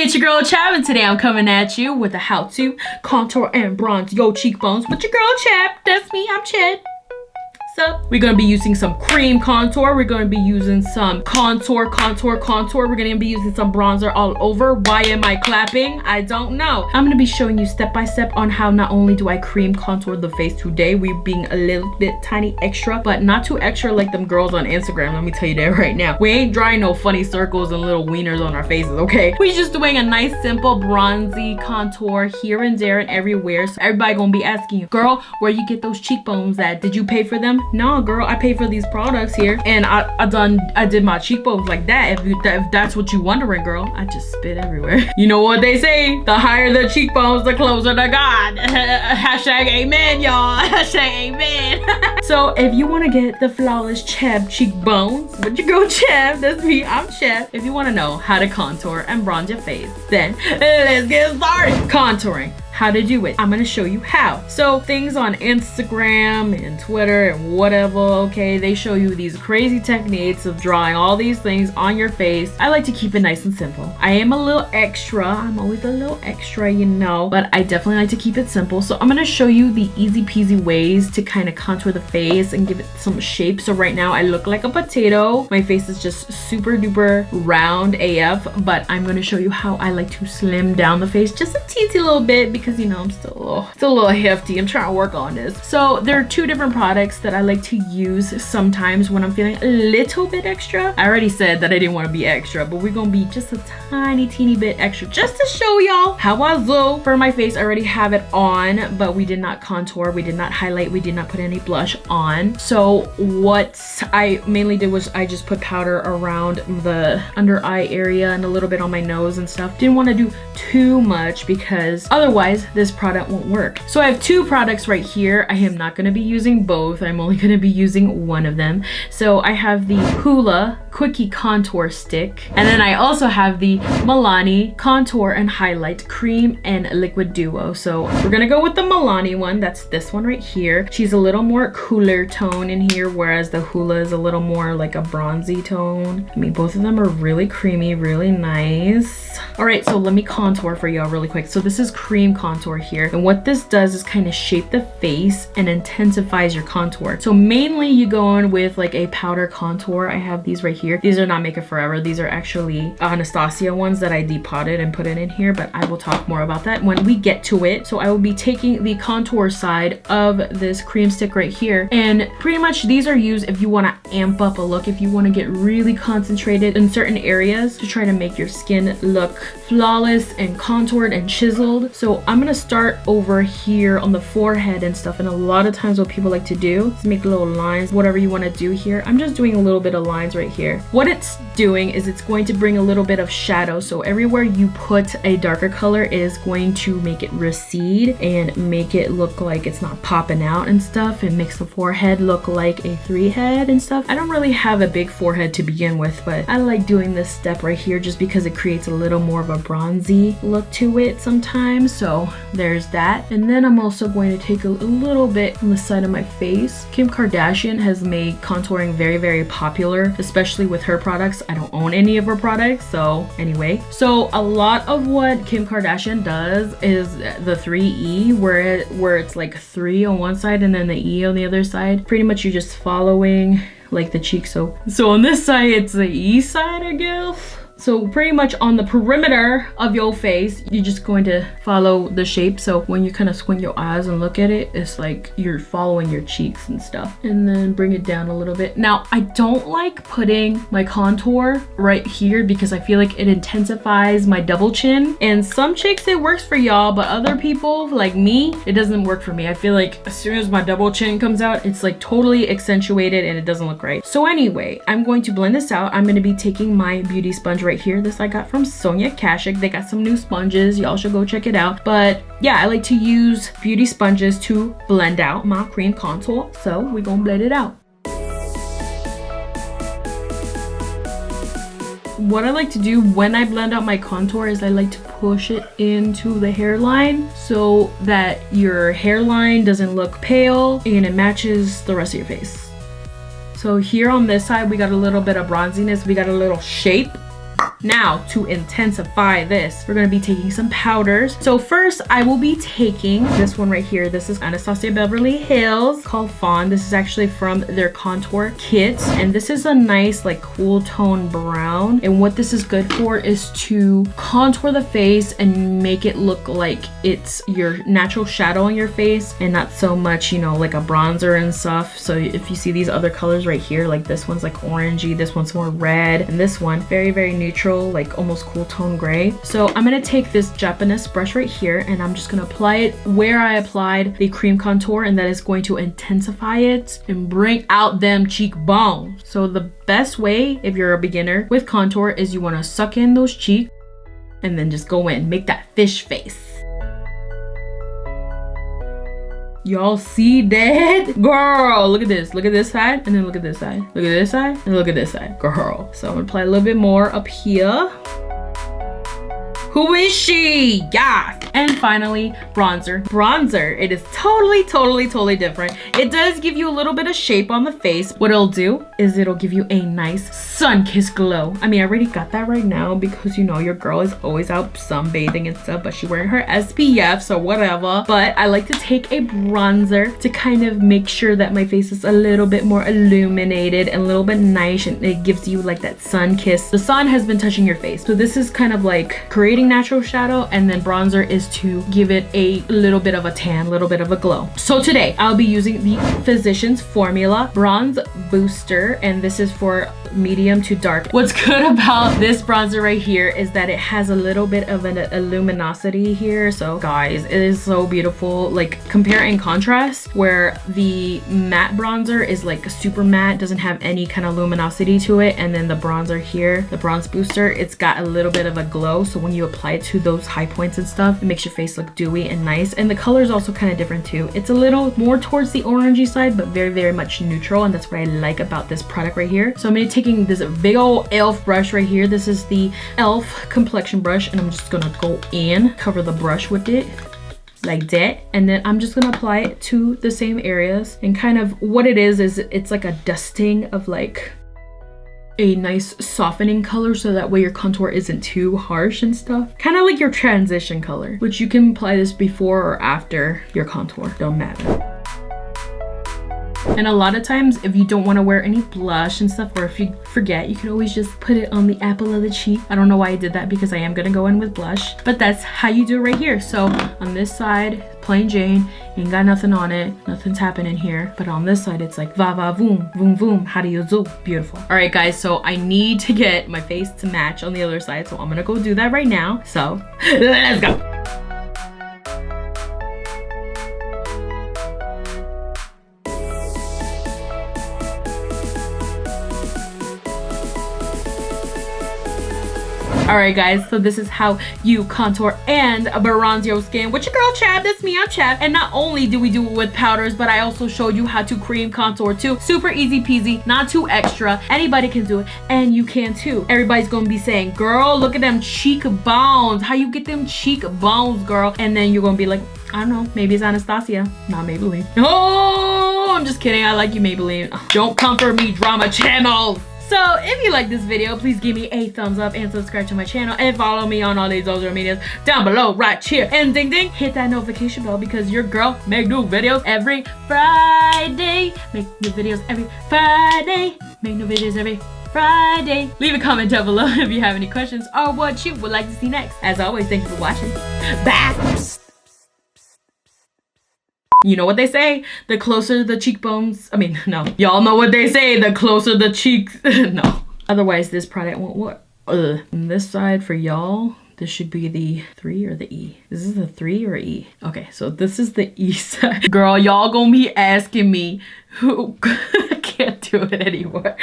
It's your girl Chab, and today I'm coming at you with a how to contour and bronze your cheekbones with your girl Chab. That's me, I'm Chad. So we're gonna be using some cream contour. We're gonna be using some contour. We're gonna be using some bronzer all over. Why am I clapping? I don't know. I'm gonna be showing you step by step on how not only do I cream contour the face today, we're being a little bit tiny extra, but not too extra like them girls on Instagram. Let me tell you that right now. We ain't drawing no funny circles and little wieners on our faces, okay? We just doing a nice simple bronzy contour here and there and everywhere. So everybody gonna be asking you, girl, where you get those cheekbones at? Did you pay for them? No, girl, I paid for these products here, and I did my cheekbones like that. If that's what you wondering, girl, I just spit everywhere. You know what they say? The higher the cheekbones, the closer to God. Hashtag amen, y'all. Hashtag amen. So if you want to get the flawless Chab cheekbones with your girl Chab, that's me, I'm Chab. If you want to know how to contour and bronze your face, then let's get started. Contouring. How to do it. I'm gonna show you how. So things on Instagram and Twitter and whatever, okay, they show you these crazy techniques of drawing all these things on your face. I like to keep it nice and simple. I am a little extra. I'm always a little extra, you know, but I definitely like to keep it simple. So I'm gonna show you the easy peasy ways to kind of contour the face and give it some shape. So right now I look like a potato. My face is just super duper round AF, but I'm gonna show you how I like to slim down the face just a teensy little bit because you know I'm still a little hefty. I'm trying to work on this. So there are two different products that I like to use sometimes when I'm feeling a little bit extra. I already said that I didn't want to be extra, but we're gonna be just a tiny teeny bit extra just to show y'all how I do. For my face, I already have it on, but we did not contour, we did not highlight, we did not put any blush on. So what I mainly did was I just put powder around the under eye area and a little bit on my nose and stuff. Didn't want to do too much because otherwise this product won't work. So I have two products right here. I am not going to be using both. I'm only going to be using one of them. So I have the Hoola Quickie contour stick, and then I also have the Milani contour and highlight cream and liquid duo. So we're gonna go with the Milani one. That's this one right here. She's a little more cooler tone in here, whereas the Hoola is a little more like a bronzy tone. I mean, both of them are really creamy, really nice. All right, so let me contour for y'all really quick. So this is cream contour here, and what this does is kind of shape the face and intensifies your contour. So mainly you go in with like a powder contour. I have these right here. These are not Make It Forever. These are actually Anastasia ones that I depotted and put it in here, but I will talk more about that when we get to it. So I will be taking the contour side of this cream stick right here, and pretty much these are used if you want to amp up a look, if you want to get really concentrated in certain areas to try to make your skin look flawless and contoured and chiseled. So I'm gonna start over here on the forehead and stuff, and a lot of times what people like to do is make little lines, whatever you want to do here. I'm just doing a little bit of lines right here. What it's doing is it's going to bring a little bit of shadow. So everywhere you put a darker color is going to make it recede and make it look like it's not popping out and stuff. It makes the forehead look like a 3 head and stuff. I don't really have a big forehead to begin with, but I like doing this step right here just because it creates a little more of a bronzy look to it sometimes. So there's that. And then I'm also going to take a little bit on the side of my face. Kim Kardashian has made contouring very, very popular, especially with her products. I don't own any of her products, so anyway. So a lot of what Kim Kardashian does is the 3E, where it's like 3 on one side and then the E on the other side. Pretty much you're just following like the cheek. So on this side it's the E side, I guess. So pretty much on the perimeter of your face, you're just going to follow the shape. So when you kind of squint your eyes and look at it, it's like you're following your cheeks and stuff. And then bring it down a little bit. Now, I don't like putting my contour right here because I feel like it intensifies my double chin. And some chicks, it works for y'all, but other people like me, it doesn't work for me. I feel like as soon as my double chin comes out, it's like totally accentuated and it doesn't look right. So anyway, I'm going to blend this out. I'm going to be taking my beauty sponge right here. This I got from Sonia Kashuk. They got some new sponges. Y'all should go check it out. But yeah, I like to use beauty sponges to blend out my cream contour. So we're gonna blend it out. What I like to do when I blend out my contour is I like to push it into the hairline so that your hairline doesn't look pale and it matches the rest of your face. So here on this side, we got a little bit of bronziness. We got a little shape. Now, to intensify this, we're gonna be taking some powders. So first, I will be taking this one right here. This is Anastasia Beverly Hills called Fawn. This is actually from their contour kit. And this is a nice like cool tone brown. And what this is good for is to contour the face and make it look like it's your natural shadow on your face and not so much, you know, like a bronzer and stuff. So if you see these other colors right here, like this one's like orangey, this one's more red, and this one very, very neutral, like almost cool tone gray. So I'm gonna take this Japanese brush right here and I'm just gonna apply it where I applied the cream contour, and that is going to intensify it and bring out them cheekbones. So the best way if you're a beginner with contour is you want to suck in those cheeks and then just go in, make that fish face. Y'all see that? Girl, look at this. Look at this side and then look at this side. Look at this side and look at this side. Girl. So I'm gonna apply a little bit more up here. Who is she? Yeah. And finally, bronzer. Bronzer, it is totally different. It does give you a little bit of shape on the face. What it'll do is it'll give you a nice sun-kissed glow. I mean, I already got that right now because, you know, your girl is always out sunbathing and stuff, but she's wearing her SPF, so whatever. But I like to take a bronzer to kind of make sure that my face is a little bit more illuminated and a little bit nice, and it gives you like that sun kiss. The sun has been touching your face. So this is kind of like creating natural shadow, and then bronzer is to give it a little bit of a tan, little bit of a glow. So today I'll be using the Physicians Formula Bronze Booster, and this is for medium to dark. What's good about this bronzer right here is that it has a little bit of an luminosity here. So guys, it is so beautiful. Like compare and contrast, where the matte bronzer is like super matte, doesn't have any kind of luminosity to it, and then the bronzer here, the bronze booster, it's got a little bit of a glow. So when you apply it to those high points and stuff, it makes your face look dewy and nice. And the color is also kind of different too. It's a little more towards the orangey side, but very much neutral, and that's what I like about this product right here. So I'm gonna take this big old e.l.f. brush right here. This is the e.l.f. complexion brush, and I'm just gonna go in, cover the brush with it like that, and then I'm just gonna apply it to the same areas. And kind of what it is it's like a dusting of like a nice softening color, so that way your contour isn't too harsh and stuff. Kind of like your transition color, which you can apply this before or after your contour, don't matter. And a lot of times if you don't want to wear any blush and stuff, or if you forget, you can always just put it on the apple of the cheek. I don't know why I did that because I am gonna go in with blush, but that's how you do it right here. So on this side, plain Jane, ain't got nothing on it, nothing's happening here. But on this side, it's like va va voom, voom voom, how do you do? Beautiful. All right guys, so I need to get my face to match on the other side, so I'm gonna go do that right now. So let's go. Alright guys, so this is how you contour and bronze your skin with your girl Chab. That's me, I'm Chab. And not only do we do it with powders, but I also showed you how to cream contour too. Super easy peasy, not too extra. Anybody can do it, and you can too. Everybody's gonna be saying, girl, look at them cheekbones. How you get them cheekbones, girl? And then you're gonna be like, I don't know, maybe it's Anastasia, not Maybelline. Oh, I'm just kidding, I like you, Maybelline. Don't come for me, drama channels. So if you like this video, please give me a thumbs up and subscribe to my channel, and follow me on all these social medias down below right here. And ding ding, hit that notification bell, because your girl make new videos every Friday. Make new videos every Friday. Make new videos every Friday. Leave a comment down below if you have any questions or what you would like to see next. As always, thank you for watching. Bye. You know what they say, the closer the cheekbones, I mean, no. Y'all know what they say, the closer the cheeks, no. Otherwise, this product won't work. On this side for y'all, this should be the 3 or the E. Is this the 3 or E? Okay, so this is the E side. Girl, y'all gonna be asking me who, I can't do it anymore.